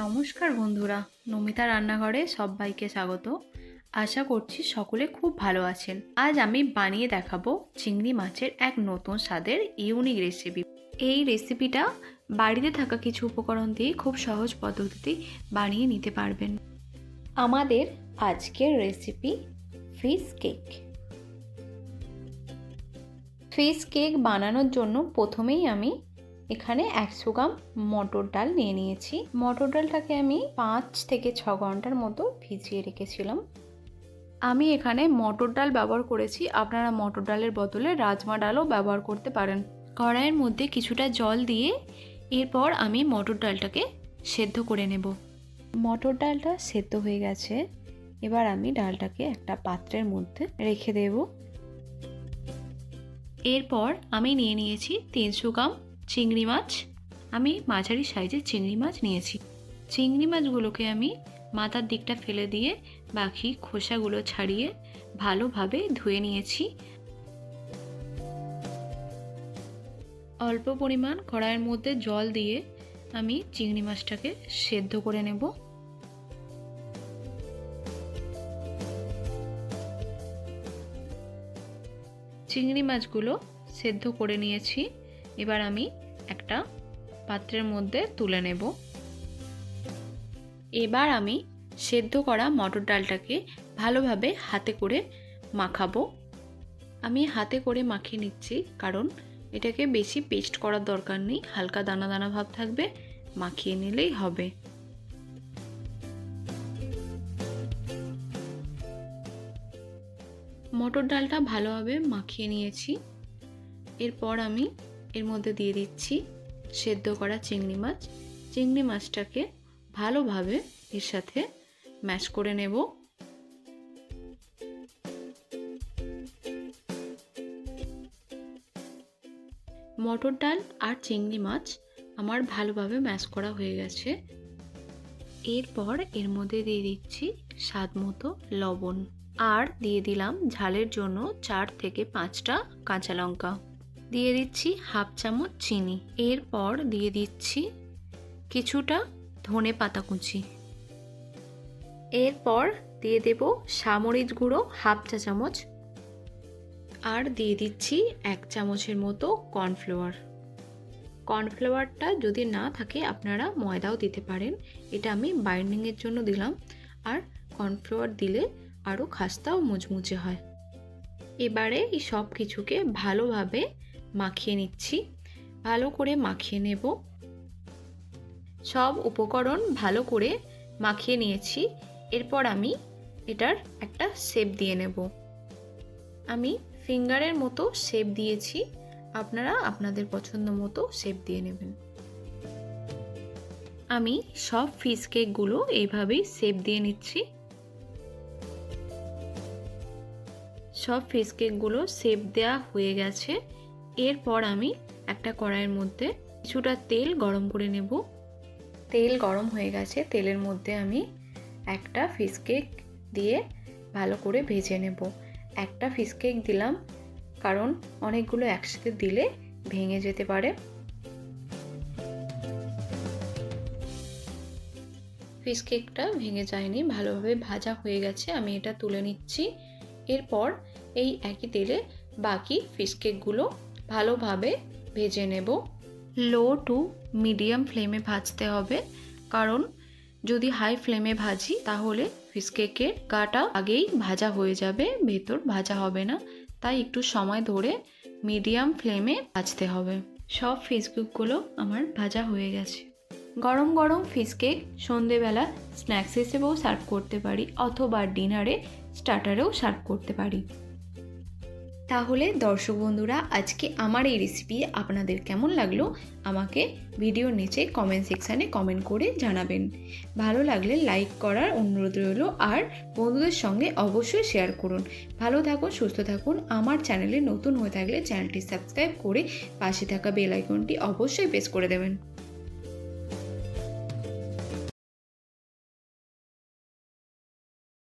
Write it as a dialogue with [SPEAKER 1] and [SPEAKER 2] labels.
[SPEAKER 1] নমস্কার বন্ধুরা, নমিতা রান্নাঘরে সবাইকে স্বাগত। আশা করছি সকলে খুব ভালো আছেন। আজ আমি বানিয়ে দেখাবো চিংড়ি মাছের এক নতুন স্বাদের ইউনিক রেসিপি। এই রেসিপিটা বাড়িতে থাকা কিছু উপকরণ দিয়ে খুব সহজ পদ্ধতিতে বানিয়ে নিতে পারবেন। আমাদের আজকের recipe fish cake. Fish cake বানানোর জন্য প্রথমেই আমি এখানে 100 গ্রাম মটর ডাল নিয়ে নিয়েছি। মটর ডালটাকে আমি 5 থেকে 6 ঘন্টার মতো ভিজিয়ে রেখেছিলাম। আমি এখানে মটর ডাল ব্যবহার করেছি, আপনারা মটর ডালের বদলে রাজমা ডালও ব্যবহার করতে পারেন। কড়াইয়ের মধ্যে কিছুটা জল দিয়ে এরপর আমি মটর ডালটাকে সেদ্ধ করে নেব। মটর ডালটা সেদ্ধ হয়ে গেছে, এবার আমি ডালটাকে একটা পাত্রের মধ্যে রেখে দেব। এরপর আমি নিয়ে নিয়েছি 300 গ্রাম চিংড়ি মাছ। আমি মাঝারি সাইজের চিংড়ি মাছ নিয়েছি। চিংড়ি মাছগুলোকে আমি মাথার দিকটা ফেলে দিয়ে বাকি খোসাগুলো ছাড়িয়ে ভালোভাবে ধুয়ে নিয়েছি। অল্প পরিমাণ কড়াইয়ের মধ্যে জল দিয়ে আমি চিংড়ি মাছটাকে সেদ্ধ করে নেব। চিংড়ি মাছগুলো সেদ্ধ করে নিয়েছি, এবার আমি একটা পাত্রের মধ্যে তুলে নেব। এবার আমি সেদ্ধ করা মটর ডালটাকে ভালোভাবে হাতে করে মাখাবো। আমি হাতে করে মাখিয়ে নিচ্ছি, কারণ এটাকে বেশি পেস্ট করার দরকার নেই, হালকা দানা দানা ভাব থাকবে, মাখিয়ে নিলেই হবে। মটর ডালটা ভালোভাবে মাখিয়ে নিয়েছি। এরপর আমি এর মধ্যে দিয়ে দিচ্ছি সেদ্ধ করা চিংড়ি মাছ। চিংড়ি মাছটাকে ভালোভাবে এর সাথে ম্যাশ করে নেব। মটর ডাল আর চিংড়ি মাছ আমার ভালোভাবে ম্যাশ করা হয়ে গেছে। এরপর এর মধ্যে দিয়ে দিচ্ছি স্বাদ মতো লবণ, আর দিয়ে দিলাম ঝালের জন্য 4 থেকে 5টা কাঁচা লঙ্কা। দিয়ে দিচ্ছি হাফ চামচ চিনি। এরপর দিয়ে দিচ্ছি কিছুটা ধনে পাতা কুচি। এরপর দিয়ে দেব সামরিচ গুঁড়ো হাফ চা চামচ, আর দিয়ে দিচ্ছি 1 চামচের মতো কর্নফ্লাওয়ার। কর্নফ্লাওয়ারটা যদি না থাকে আপনারা ময়দাও দিতে পারেন, এটা আমি বাইন্ডিংয়ের জন্য দিলাম, আর কর্নফ্লাওয়ার দিলে আরও খাস্তা ও মুচমুচে হয়। এবারে এই সব কিছুকে ভালোভাবে মাখিয়ে নিচ্ছি। ভালো করে মাখিয়ে নেব। সব উপকরণ ভালো করে মাখিয়ে নিয়েছি। এরপর আমি এটার একটা শেপ দিয়ে নেব। আমি ফিঙ্গারের মতো শেপ দিয়েছি, আপনারা আপনাদের পছন্দ মতো শেপ দিয়ে নেবেন। আমি সব ফিশ কেকগুলো এইভাবেই শেপ দিয়ে নিচ্ছি। সব ফিশ কেকগুলো শেপ দেওয়া হয়ে গেছে। এরপর আমি একটা কড়াইয়ের মধ্যে কিছুটা তেল গরম করে নেব। তেল গরম হয়ে গেছে, তেলের মধ্যে আমি একটা ফিশ কেক দিয়ে ভালো করে ভেজে নেব। একটা ফিশ কেক দিলাম, কারণ অনেকগুলো একসাথে দিলে ভেঙে যেতে পারে। ফিশ কেকটা ভেঙে যায়নি, ভালোভাবে ভাজা হয়ে গেছে, আমি এটা তুলে নিচ্ছি। এরপর এই একই তেলে বাকি ফিশ কেকগুলো ভালোভাবে ভেজে নেব। লো টু মিডিয়াম ফ্লেমে ভাজতে হবে, কারণ যদি হাই ফ্লেমে ভাজি তাহলে ফিশ কেকের গাটা আগেই ভাজা হয়ে যাবে, ভেতর ভাজা হবে না। তাই একটু সময় ধরে মিডিয়াম ফ্লেমে ভাজতে হবে। সব ফিশ কেকগুলো আমার ভাজা হয়ে গেছে। গরম গরম ফিশ কেক সন্ধেবেলা স্ন্যাক্স হিসেবেও সার্ভ করতে পারি, অথবা ডিনারে স্টার্টারেও সার্ভ করতে পারি। তাহলে দর্শক বন্ধুরা, আজকে আমার এই রেসিপি আপনাদের কেমন লাগলো আমাকে ভিডিওর নিচে কমেন্ট সেকশানে কমেন্ট করে জানাবেন। ভালো লাগলে লাইক করার অনুরোধ রইল, আর বন্ধুদের সঙ্গে অবশ্যই শেয়ার করুন। ভালো থাকুন, সুস্থ থাকুন। আমার চ্যানেলে নতুন হয়ে থাকলে চ্যানেলটি সাবস্ক্রাইব করে পাশে থাকা বেল আইকনটি অবশ্যই প্রেস করে দেবেন।